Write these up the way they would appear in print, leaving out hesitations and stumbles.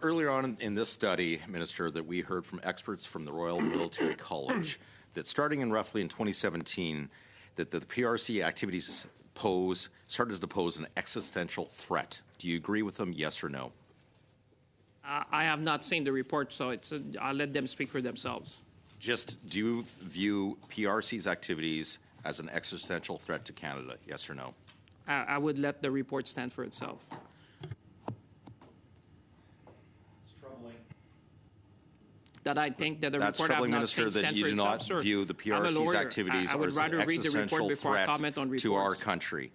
Earlier on in this study, Minister, that we heard from experts from the Royal Military College that starting in roughly in 2017, that the PRC activities started to pose an existential threat. Do you agree with them, yes or no? I have not seen the report, so I'll let them speak for themselves. Just, do you view PRC's activities as an existential threat to Canada, yes or no? I would let the report stand for itself. It's troubling. That I think that the That's report troubling, I've not Minister, seen that stand you for do itself. not view the PRC's activities as an existential threat to our country.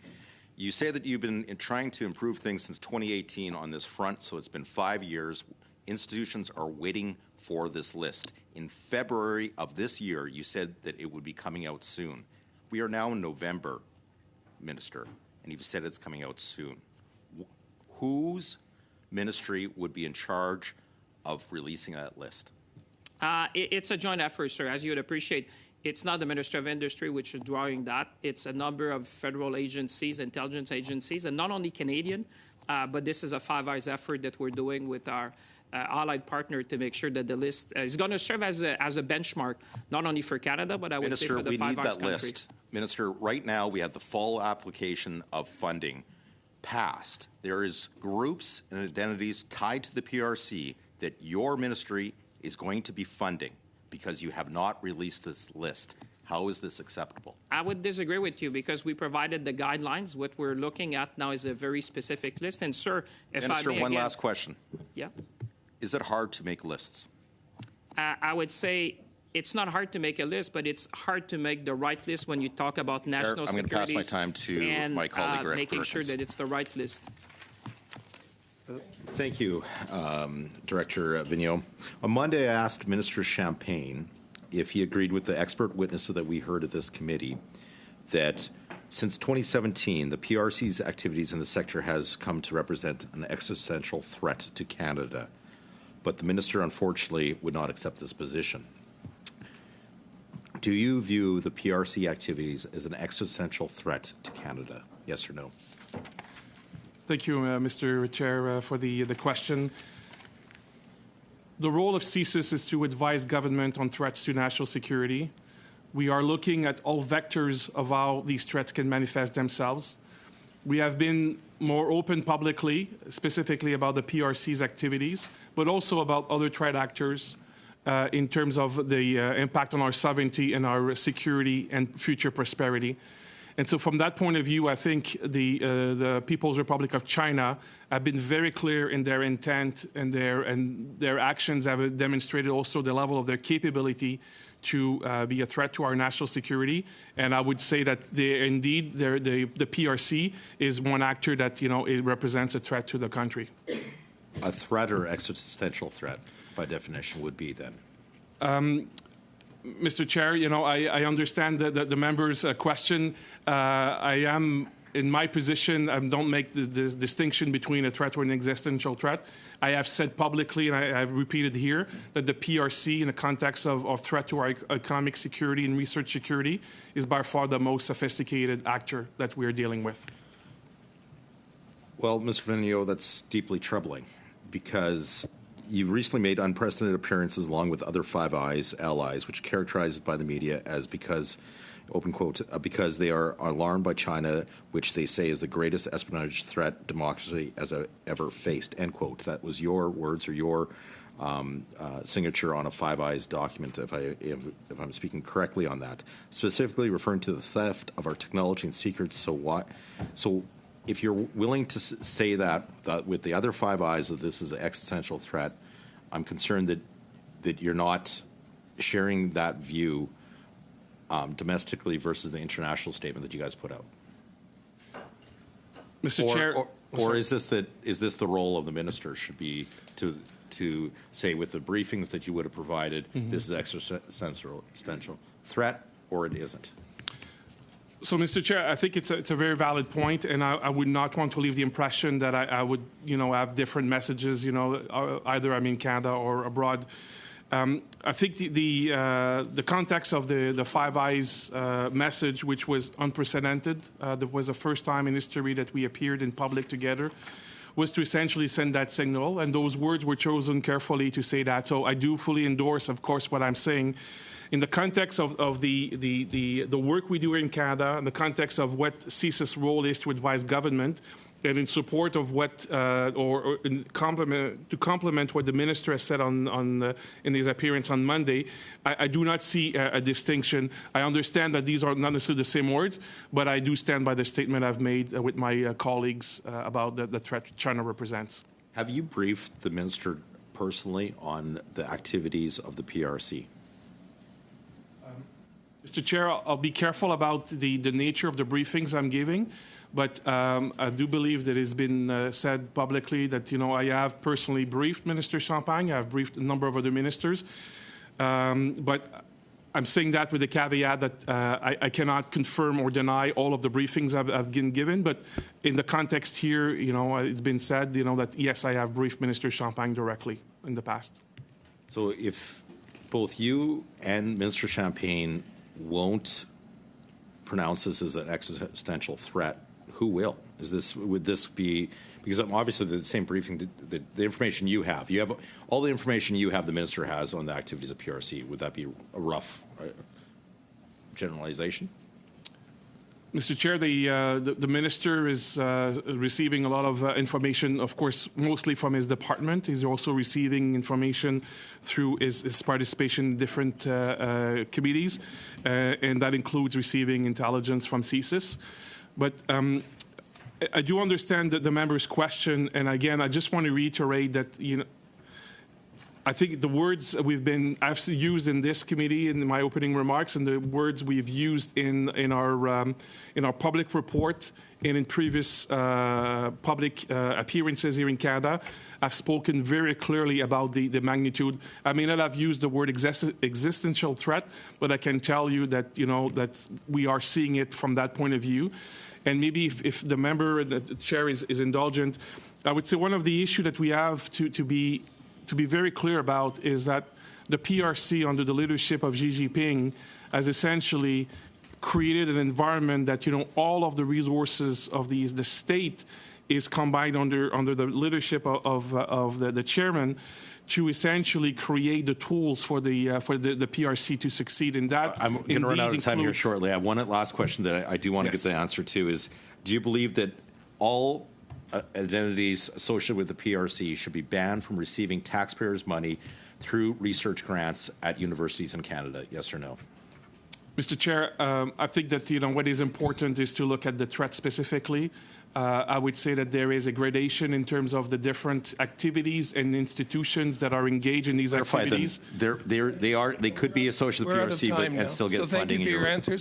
You say that you've been trying to improve things since 2018 on this front, so it's been 5 years. Institutions are waiting for this list. In February of this year, you said that it would be coming out soon. We are now in November, Minister, and you've said it's coming out soon. Whose ministry would be in charge of releasing that list? It's a joint effort, sir. As you would appreciate, it's not the Minister of Industry which is drawing that. It's a number of federal agencies, intelligence agencies, and not only Canadian, but this is a Five Eyes effort that we're doing with our allied partner to make sure that the list is going to serve as a benchmark, not only for Canada, but I would say for the Five Eyes country. List. Minister, right now we have the full application of funding passed. There is groups and identities tied to the PRC that your ministry is going to be funding because you have not released this list. How is this acceptable? I would disagree with you because we provided the guidelines. What we're looking at now is a very specific list. And, sir, if Minister, I may one again, last question. Yeah. Is it hard to make lists? I would say it's not hard to make a list, but it's hard to make the right list when you talk about national security. I'm going to pass my time to my colleague, Rick making Perkins. sure that it's the right list. Thank you, Director Vigneault. On Monday, I asked Minister Champagne if he agreed with the expert witness that we heard at this committee that since 2017, the PRC's activities in the sector has come to represent an existential threat to Canada. But the minister, unfortunately, would not accept this position. Do you view the PRC activities as an existential threat to Canada? Yes or no? Thank you, Mr. Chair, for the question. The role of CSIS is to advise government on threats to national security. We are looking at all vectors of how these threats can manifest themselves. We have been more open publicly, specifically about the PRC's activities, but also about other threat actors in terms of the impact on our sovereignty and our security and future prosperity. And so from that point of view, I think the People's Republic of China have been very clear in their intent and their actions have demonstrated also the level of their capability to be a threat to our national security. And I would say that the PRC is one actor that, it represents a threat to the country. A threat or existential threat, by definition, would be then? Mr. Chair, I understand the member's question. I am, in my position, I don't make the distinction between a threat or an existential threat. I have said publicly, and I have repeated here, that the PRC, in the context of threat to our economic security and research security, is by far the most sophisticated actor that we are dealing with. Well, Mr. Vigneault, that's deeply troubling because you've recently made unprecedented appearances along with other Five Eyes allies, which are characterized by the media as because, open quote, because they are alarmed by China, which they say is the greatest espionage threat democracy has ever faced, end quote. That was your words or your signature on a Five Eyes document, if I'm speaking correctly on that, specifically referring to the theft of our technology and secrets. So if you're willing to say that with the other Five Eyes that this is an existential threat, I'm concerned that you're not sharing that view domestically versus the international statement that you guys put out. Mr. Chair, or is this the role of the minister should be to say with the briefings that you would have provided, this is existential threat or it isn't? So, Mr. Chair, I think it's a very valid point, and I would not want to leave the impression that I would, have different messages, either I'm in Canada or abroad. I think the context of the Five Eyes message, which was unprecedented, that was the first time in history that we appeared in public together, was to essentially send that signal, and those words were chosen carefully to say that. So I do fully endorse, of course, what I'm saying. In the context of the work we do in Canada, in the context of what CSIS' role is to advise government, and in support of what, or in to complement what the minister has said in his appearance on Monday, I do not see a distinction. I understand that these are not necessarily the same words, but I do stand by the statement I've made with my colleagues about the threat China represents. Have you briefed the minister personally on the activities of the PRC? Mr. Chair, I'll be careful about the nature of the briefings I'm giving, but I do believe that it's been said publicly that, I have personally briefed Minister Champagne. I've briefed a number of other ministers. But I'm saying that with the caveat that I cannot confirm or deny all of the briefings I've been given. But in the context here, it's been said, that yes, I have briefed Minister Champagne directly in the past. So if both you and Minister Champagne won't pronounce this as an existential threat, who will? Would this be, because obviously the same briefing, the information you have all the information you have, the minister has on the activities of PRC. Would that be a rough generalization? Mr. Chair, the minister is receiving a lot of information, of course, mostly from his department. He's also receiving information through his participation in different committees, and that includes receiving intelligence from CSIS. But I do understand the member's question, and again, I just want to reiterate that, I think the words I've used in this committee in my opening remarks, and the words we've used in our public report and in previous public appearances here in Canada, I've spoken very clearly about the magnitude. I may not have used the word existential threat, but I can tell you that that we are seeing it from that point of view. And maybe if the member, the chair is indulgent, I would say one of the issues that we have to be very clear about is that the PRC, under the leadership of Xi Jinping, has essentially created an environment that all of the resources of the state is combined under the leadership of the chairman to essentially create the tools for the PRC to succeed in that. I'm going to run out of time here shortly. I have one last question that I do want to get the answer to is, do you believe that all identities associated with the PRC should be banned from receiving taxpayers' money through research grants at universities in Canada? Yes or no? Mr. Chair, I think that what is important is to look at the threat specifically. I would say that there is a gradation in terms of the different activities and institutions that are engaged in these activities. They could be associated with the PRC and still get funding. So thank you for your answers.